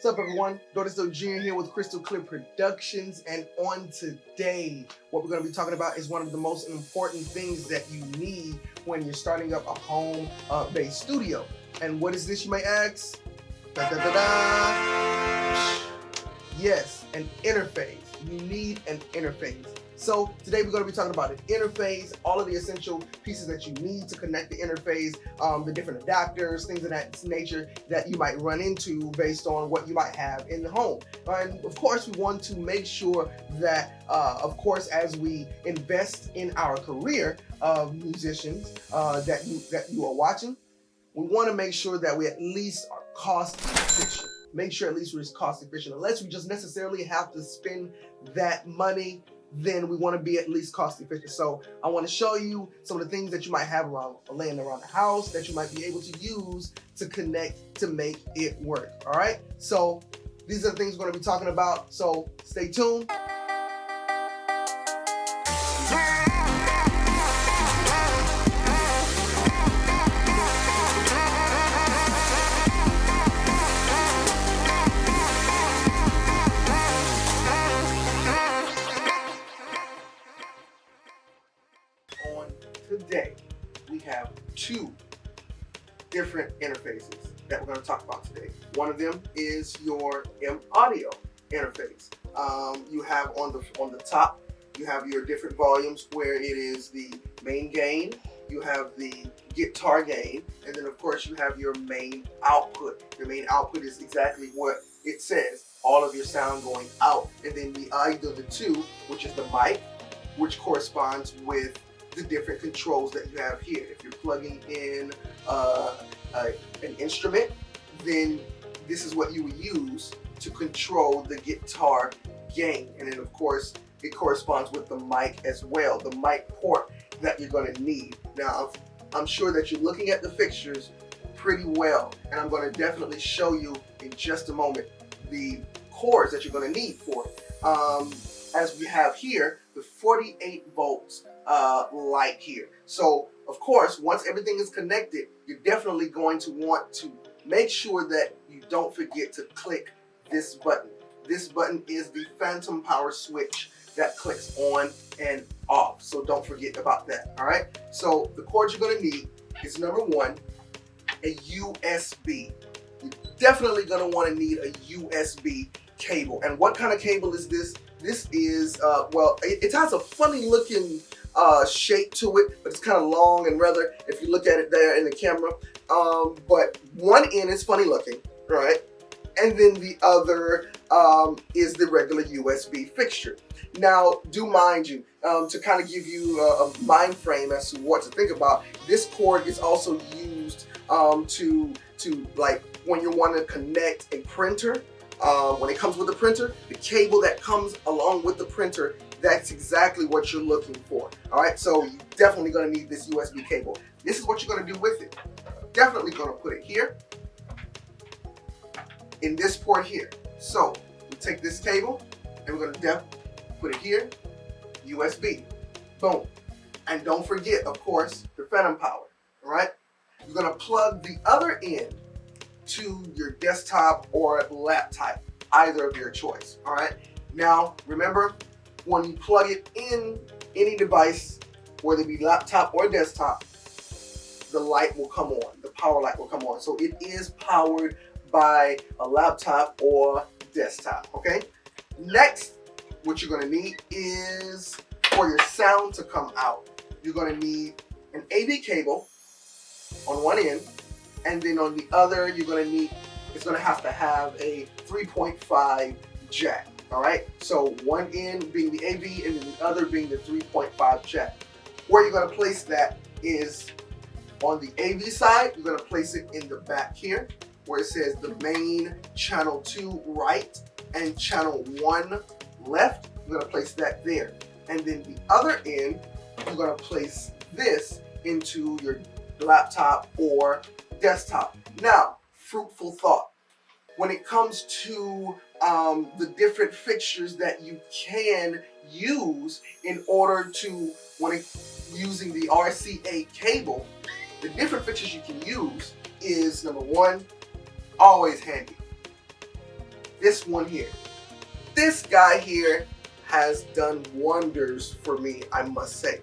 What's up, everyone? Dortus Doe Jr. here with Crystal Clear Productions, and on today, what we're going to be talking about is one of the most important things that you need when you're starting up a home-based studio. And what is this, you may ask? Da, da, da, da. Yes, an interface. You need an interface. So today we're going to be talking about an interface, all of the essential pieces that you need to connect the interface, the different adapters, things of that nature that you might run into based on what you might have in the home. And of course, we want to make sure that, of course, as we invest in our career of musicians that you are watching, we want to make sure that we at least are cost efficient. Make sure at least we're cost efficient. Unless we just necessarily have to spend that money, then we want to be at least cost efficient. So I want to show you some of the things that you might have laying around the house that you might be able to use to connect to make it work. All right. So these are the things we're going to be talking about. So stay tuned. Today, we have two different interfaces that we're going to talk about today. One of them is your M-Audio interface. You have on the top, you have your different volumes where it is the main gain, you have the guitar gain, and then of course you have your main output. Your main output is exactly what it says, all of your sound going out, and then either the two, which is the mic, which corresponds with the different controls that you have here. If you're plugging in an instrument, then this is what you would use to control the guitar gain. And then of course, it corresponds with the mic as well, the mic port that you're going to need. Now, I'm sure that you're looking at the fixtures pretty well, and I'm going to definitely show you in just a moment the cords that you're going to need for it. As we have here, the 48 volts light here. So of course, once everything is connected, you're definitely going to want to make sure that you don't forget to click this button. This button is the phantom power switch that clicks on and off. So don't forget about that. All right. So the cords you're going to need is number one, a USB. You're definitely going to want to need a USB cable. And what kind of cable is this? This is, well, it has a funny looking shape to it, but it's kind of long and rather, if you look at it there in the camera. But one end is funny looking, right? And then the other is the regular USB fixture. Now, do mind you, to kind of give you a mind frame as to what to think about, this cord is also used to like when you want to connect a printer. When it comes with the printer, the cable that comes along with the printer, that's exactly what you're looking for. All right, so you're definitely going to need this USB cable. This is what you're going to do with it. Definitely going to put it here in this port here. So we take this cable and we're going to put it here, USB, boom. And don't forget, of course, the phantom power. All right, you're going to plug the other end to your desktop or laptop, either of your choice. All right. Now, remember, when you plug it in any device, whether it be laptop or desktop, the light will come on. The power light will come on. So it is powered by a laptop or desktop. Okay. Next, what you're going to need is for your sound to come out, you're going to need an AV cable on one end. And then on the other, you're going to need, it's going to have a 3.5 jack. All right. So one end being the AV and then the other being the 3.5 jack. Where you're going to place that is on the AV side. You're going to place it in the back here where it says the main channel 2 right and channel 1 left. You're going to place that there. And then the other end, you're going to place this into your laptop or desktop. Now, fruitful thought. When it comes to the different fixtures that you can use in order to, when using the RCA cable, the different fixtures you can use is, number one, always handy. this one here. This guy here has done wonders for me, I must say.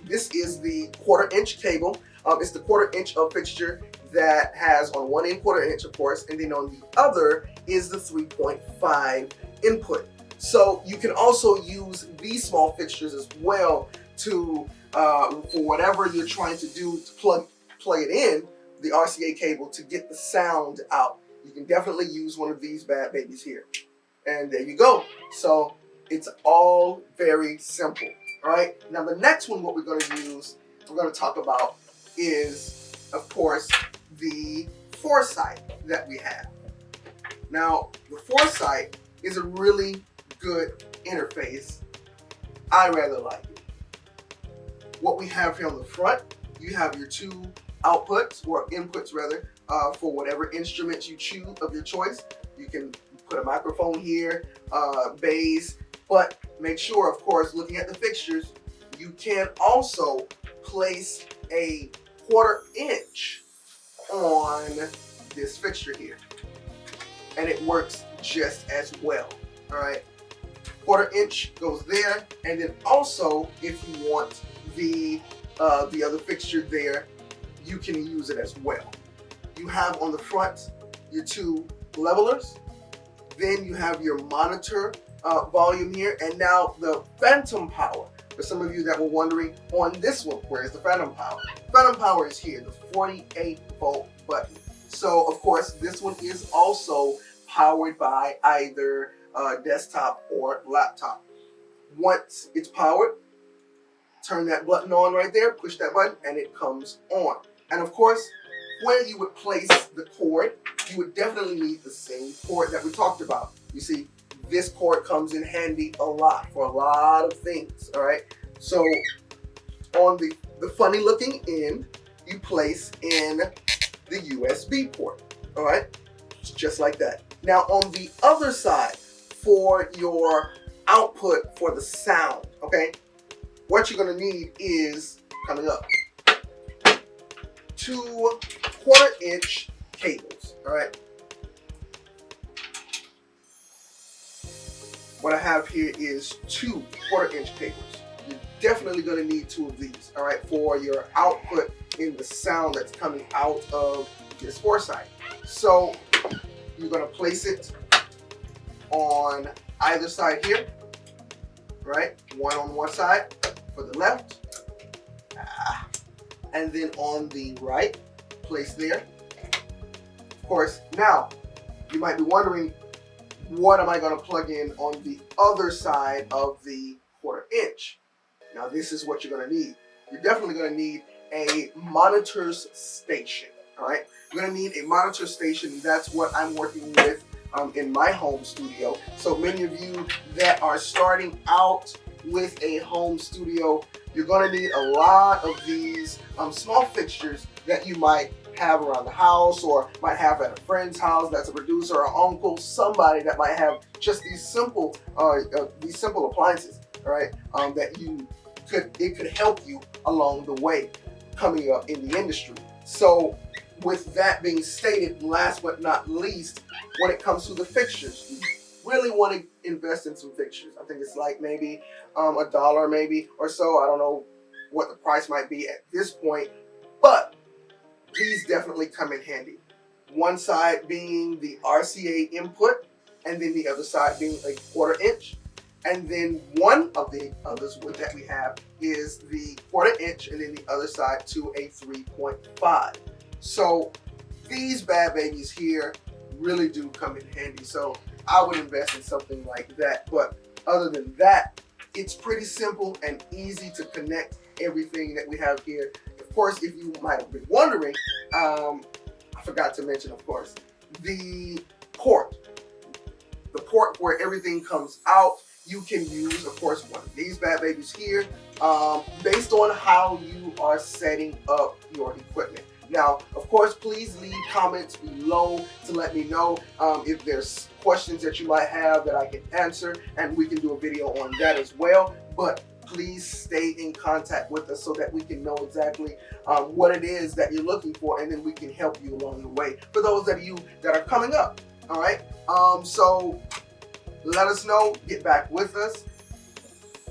This is the 1/4 inch cable. It's the 1/4 inch of fixture that has on one end 1/4 inch, of course, and then on the other is the 3.5 input. So you can also use these small fixtures as well to for whatever you're trying to do to plug it in the RCA cable to get the sound out. You can definitely use one of these bad babies here, and there you go. So it's all very simple. All right. Now the next one, what we're going to talk about is, of course, the Focusrite that we have. Now the Focusrite is a really good interface. I rather like it. What we have here on the front, you have your two outputs, or inputs rather, for whatever instruments you choose of your choice. You can put a microphone here, bass, but make sure, of course, looking at the fixtures, you can also place a 1/4 inch on this fixture here, and it works just as well. All right, 1/4 inch goes there, and then also if you want the other fixture there, you can use it as well. You have on the front your two levelers, then you have your monitor volume here, and now the phantom power. For some of you that were wondering on this one, where's the phantom power? Phantom power is here, the 48-volt button. So of course this one is also powered by either desktop or laptop. Once it's powered, turn that button on right there, push that button, and it comes on. And of course, where you would place the cord, you would definitely need the same cord that we talked about. You see, this cord comes in handy a lot for a lot of things, all right? So on the funny looking end, you place in the USB port, all right? Just like that. Now on the other side, for your output for the sound, okay? What you're gonna need is, coming up, two 1/4 inch cables, all right? What I have here is two 1/4 inch cables. You're definitely gonna need two of these, all right, for your output in the sound that's coming out of this Focusrite. So you're gonna place it on either side here, right? One on one side for the left, and then on the right, place there. Of course, now you might be wondering, what am I going to plug in on the other side of the 1/4 inch? Now this is what you're going to need. You're definitely going to need a monitor's station, all right? You're going to need a monitor station. That's what I'm working with in my home studio. So many of you that are starting out with a home studio, you're going to need a lot of these small fixtures that you might have around the house, or might have at a friend's house that's a producer or uncle, somebody that might have just these simple appliances, all right, that it could help you along the way coming up in the industry. So with that being stated, last but not least, when it comes to the fixtures, you really want to invest in some fixtures. I think it's like maybe $1 maybe or so. I don't know what the price might be at this point, but these definitely come in handy. One side being the RCA input, and then the other side being a 1/4 inch. And then one of the others that we have is the 1/4 inch, and then the other side to a 3.5. So these bad babies here really do come in handy. So I would invest in something like that. But other than that, it's pretty simple and easy to connect everything that we have here. Of course, if you might have been wondering, I forgot to mention, of course, the port where everything comes out. You can use, of course, one of these bad babies here, based on how you are setting up your equipment. Now, of course, please leave comments below to let me know if there's questions that you might have that I can answer, and we can do a video on that as well. But please stay in contact with us so that we can know exactly what it is that you're looking for, and then we can help you along the way. For those of you that are coming up, all right, So let us know, get back with us.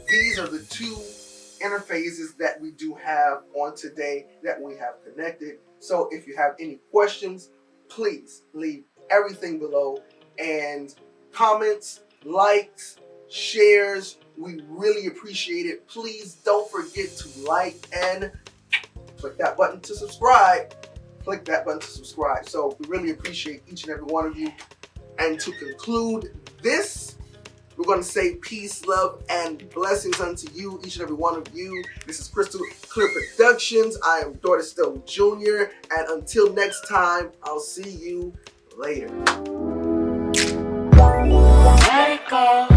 These are the two interfaces that we do have on today that we have connected. So if you have any questions, please leave everything below, and comments, likes, shares, we really appreciate it. Please don't forget to like and click that button to subscribe. Click that button to subscribe. So we really appreciate each and every one of you. And to conclude this, we're going to say peace, love, and blessings unto you, each and every one of you. This is Crystal Clear Productions. I am Dortus Doe Jr. And until next time, I'll see you later. Let it go.